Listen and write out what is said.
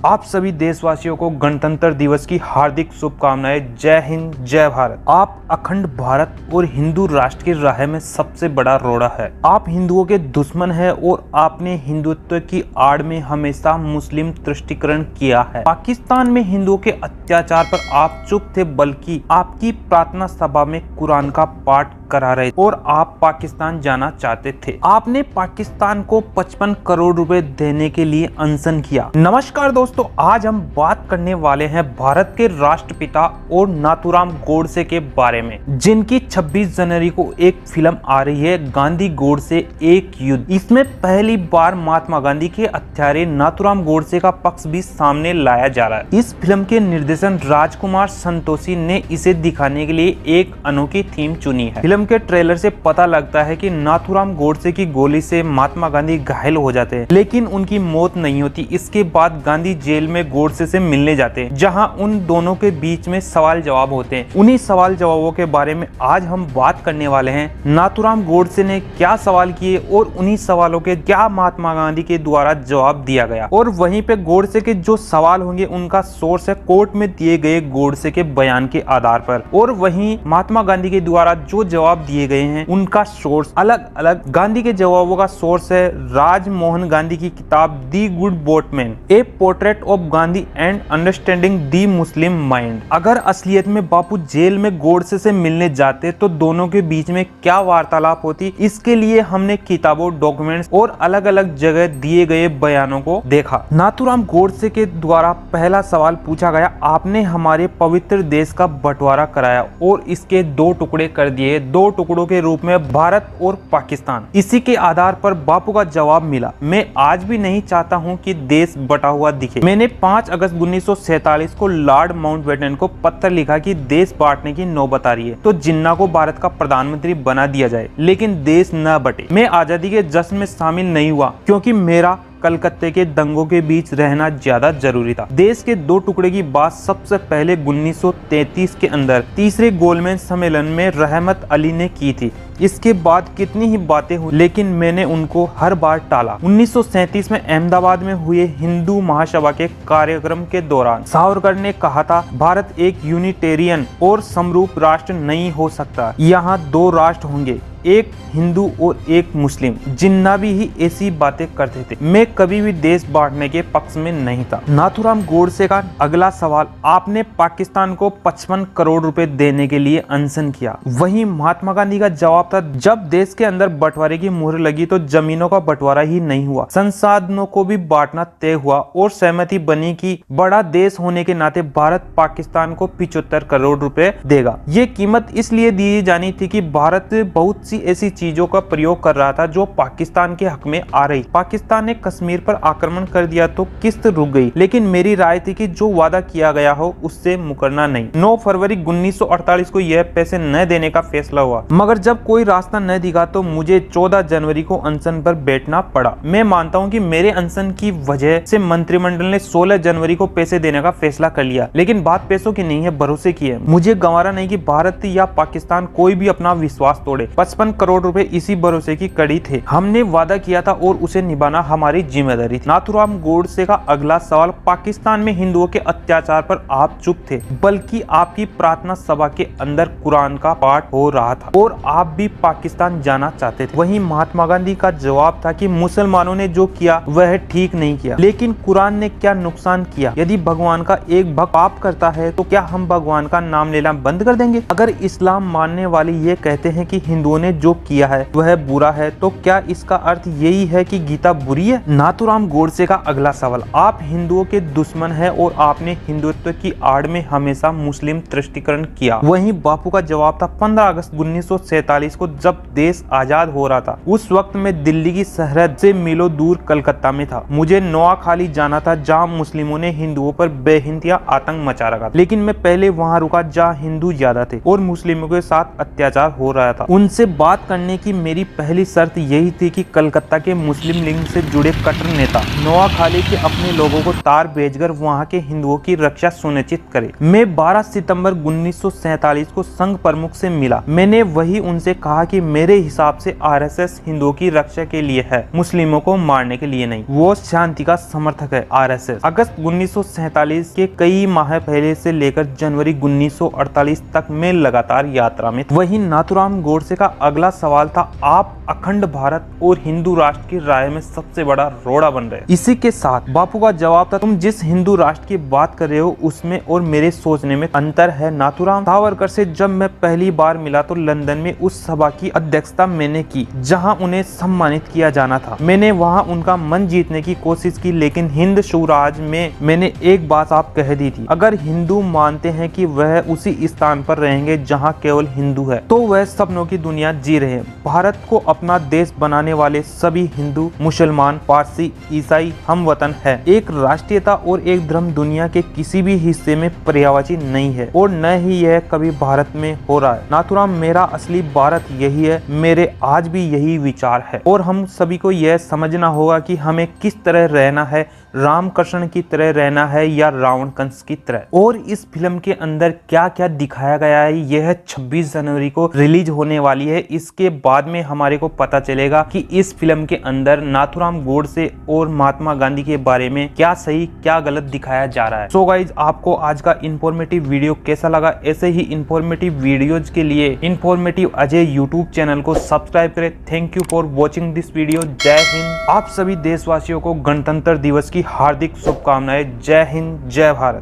आप सभी देशवासियों को गणतंत्र दिवस की हार्दिक शुभकामनाएं। जय हिंद, जय भारत। आप अखंड भारत और हिंदू राष्ट्र की राह में सबसे बड़ा रोड़ा है। आप हिंदुओं के दुश्मन हैं और आपने हिंदुत्व की आड़ में हमेशा मुस्लिम तुष्टीकरण किया है। पाकिस्तान में हिंदुओं के अत्याचार पर आप चुप थे, बल्कि आपकी प्रार्थना सभा में कुरान का पाठ करा रहे और आप पाकिस्तान जाना चाहते थे। आपने पाकिस्तान को 55 करोड़ रुपए देने के लिए अनशन किया। नमस्कार दोस्तों, आज हम बात करने वाले हैं भारत के राष्ट्रपिता और नाथूराम गोडसे के बारे में, जिनकी 26 जनवरी को एक फिल्म आ रही है, गांधी गोडसे एक युद्ध। इसमें पहली बार महात्मा गांधी के हत्यारे नाथूराम गोडसे का पक्ष भी सामने लाया जा रहा है। इस फिल्म के निर्देशन राजकुमार संतोषी ने इसे दिखाने के लिए एक अनोखी थीम चुनी है। फिल्म के ट्रेलर से पता लगता है कि नाथूराम गोडसे की गोली से महात्मा गांधी घायल हो जाते हैं, लेकिन उनकी मौत नहीं होती। इसके बाद गांधी जेल में गोडसे से मिलने जाते हैं, जहां उन दोनों के बीच में सवाल जवाब होते हैं। उन्हीं सवाल जवाबों के बारे में आज हम बात करने वाले हैं। नाथूराम गोडसे ने क्या सवाल किए और उन्हीं सवालों के क्या महात्मा गांधी के द्वारा जवाब दिया गया, और वहीं पे गोडसे के जो सवाल होंगे उनका सोर्स है कोर्ट में दिए गए गोडसे के बयान के आधार पर, और वहीं महात्मा गांधी के द्वारा जो जवाब दिए गए हैं उनका सोर्स अलग अलग। गांधी के जवाबों का सोर्स है राजमोहन गांधी की किताब the good boatman, a portrait of Gandhi and understanding the Muslim mind. अगर असलियत में बापू जेल में गोडसे से मिलने जाते तो दोनों के बीच में क्या वार्तालाप होती, इसके लिए हमने किताबों, डॉक्यूमेंट्स और अलग अलग जगह दिए गए बयानों को देखा। नाथूराम गोडसे के द्वारा पहला सवाल पूछा गया, आपने हमारे पवित्र देश का बंटवारा कराया और इसके दो टुकड़े कर दिए, दो टुकड़ों के रूप में भारत और पाकिस्तान। इसी के आधार पर बापू का जवाब मिला, मैं आज भी नहीं चाहता हूं कि देश बटा हुआ दिखे। मैंने 5 अगस्त 1947 को लॉर्ड माउंटबेटन को पत्र लिखा कि देश बांटने की नौबत आ रही है, तो जिन्ना को भारत का प्रधानमंत्री बना दिया जाए, लेकिन देश न बटे। मैं आजादी के जश्न में शामिल नहीं हुआ क्योंकि मेरा कलकत्ते के दंगों के बीच रहना ज्यादा जरूरी था। देश के दो टुकड़े की बात सबसे पहले 1933 के अंदर तीसरे गोलमेज सम्मेलन में रहमत अली ने की थी। इसके बाद कितनी ही बातें हुई, लेकिन मैंने उनको हर बार टाला। 1937 में अहमदाबाद में हुए हिंदू महासभा के कार्यक्रम के दौरान सावरकर ने कहा था, भारत एक यूनिटेरियन और समरूप राष्ट्र नहीं हो सकता, यहाँ 2 राष्ट्र होंगे, एक हिंदू और एक मुस्लिम। जिन्ना भी ही ऐसी बातें करते थे। मैं कभी भी देश बांटने के पक्ष में नहीं था। नाथूराम गोडसे का अगला सवाल, आपने पाकिस्तान को 55 करोड़ रुपए देने के लिए अनशन किया। वहीं महात्मा गांधी का जवाब था, जब देश के अंदर बंटवारे की मुहर लगी तो जमीनों का बंटवारा ही नहीं हुआ, संसाधनों को भी बांटना तय हुआ और सहमति बनी कि बड़ा देश होने के नाते भारत पाकिस्तान को 75 करोड़ रुपए देगा। ये कीमत इसलिए दी जानी थी कि भारत बहुत ऐसी चीजों का प्रयोग कर रहा था जो पाकिस्तान के हक में आ रही। पाकिस्तान ने कश्मीर पर आक्रमण कर दिया तो किस्त रुक गई, लेकिन मेरी राय थी कि जो वादा किया गया हो उससे मुकरना नहीं। 9 फरवरी 1948 को यह पैसे न देने का फैसला हुआ, मगर जब कोई रास्ता न दिखा तो मुझे 14 जनवरी को अनशन पर बैठना पड़ा। मैं मानता हूं कि मेरे अनशन की वजह से मंत्रिमंडल ने 16 जनवरी को पैसे देने का फैसला कर लिया, लेकिन बात पैसों की नहीं है, भरोसे की है। मुझे गंवारा नहीं कि भारत या पाकिस्तान कोई भी अपना विश्वास तोड़े। 55 करोड़ रुपए इसी भरोसे की कड़ी थे। हमने वादा किया था और उसे निभाना हमारी जिम्मेदारी थी। नाथूराम गोडसे का अगला सवाल, पाकिस्तान में हिंदुओं के अत्याचार पर आप चुप थे, बल्कि आपकी प्रार्थना सभा के अंदर कुरान का पाठ हो रहा था और आप भी पाकिस्तान जाना चाहते थे। वहीं महात्मा गांधी का जवाब था कि मुसलमानों ने जो किया वह ठीक नहीं किया, लेकिन कुरान ने क्या नुकसान किया। यदि भगवान का एक भक्त पाप करता है तो क्या हम भगवान का नाम लेना बंद कर देंगे? अगर इस्लाम मानने वाले ये कहते हैं कि हिंदुओं ने जो किया है वह बुरा है, तो क्या इसका अर्थ यही है कि गीता बुरी है? नाथूराम गोडसे का अगला सवाल, आप हिंदुओं के दुश्मन हैं और आपने हिंदुत्व की आड़ में हमेशा मुस्लिम तुष्टीकरण किया। वहीं बापू का जवाब था, 15 अगस्त 1947 को जब देश आजाद हो रहा था, उस वक्त मैं दिल्ली की सरहद से मीलों दूर कलकत्ता में था। मुझे नोआखाली जाना था, जहाँ मुस्लिमों ने हिंदुओं पर बेहिंतिया आतंक मचा रखा था, लेकिन मैं पहले वहाँ रुका जहाँ हिंदू ज्यादा थे और मुस्लिमों के साथ अत्याचार हो रहा था। उनसे बात करने की मेरी पहली शर्त यही थी कि कलकत्ता के मुस्लिम लीग से जुड़े कट्टर नेता नवाब खाली के अपने लोगों को तार भेजकर वहां के हिंदुओं की रक्षा सुनिश्चित करे। मैं 12 सितंबर 1947 को संघ प्रमुख से मिला। मैंने वही उनसे कहा कि मेरे हिसाब से आरएसएस हिंदुओं की रक्षा के लिए है, मुस्लिमों को मारने के लिए नहीं। वो शांति का समर्थक है। आरएसएस अगस्त 1947 के कई माह पहले से लेकर जनवरी 1948 तक मैं लगातार यात्रा में था। वही नाथूराम गोडसे का अगला सवाल था, आप अखंड भारत और हिंदू राष्ट्र की राह में सबसे बड़ा रोड़ा बन रहे। इसी के साथ बापू का जवाब था, तुम जिस हिंदू राष्ट्र की बात कर रहे हो उसमें और मेरे सोचने में अंतर है। नाथूराम सावरकर से जब मैं पहली बार मिला तो लंदन में उस सभा की अध्यक्षता मैंने की जहां उन्हें सम्मानित किया जाना था। मैंने वहां उनका मन जीतने की कोशिश की, लेकिन हिंद स्वराज में मैंने एक बात साफ कह दी थी, अगर हिंदू मानते हैं कि वह उसी स्थान पर रहेंगे जहां केवल हिंदू है तो वह सपनों की दुनिया जी रहे हैं। भारत को अपना देश बनाने वाले सभी हिंदू, मुसलमान, पारसी, ईसाई हम वतन है। एक राष्ट्रीयता और एक धर्म दुनिया के किसी भी हिस्से में पर्यायवाची नहीं है और न ही यह कभी भारत में हो रहा है। नाथूराम, मेरा असली भारत यही है, मेरे आज भी यही विचार है और हम सभी को यह समझना होगा कि हमें किस तरह रहना है, रामकृष्ण की तरह रहना है या रावण कंस की तरह। और इस फिल्म के अंदर क्या क्या दिखाया गया है यह 26 जनवरी को रिलीज होने वाली है। इसके बाद में हमारे को पता चलेगा कि इस फिल्म के अंदर नाथूराम गोडसे और महात्मा गांधी के बारे में क्या सही क्या गलत दिखाया जा रहा है। सो गाइज, आपको आज का इंफॉर्मेटिव वीडियो कैसा लगा? ऐसे ही इंफॉर्मेटिव वीडियोज के लिए इंफॉर्मेटिव अजय यूट्यूब चैनल को सब्सक्राइब करें। Thank you for watching this video. जय हिंद। आप सभी देशवासियों को गणतंत्र दिवस की हार्दिक शुभकामनाएं। जय हिंद, जय भारत।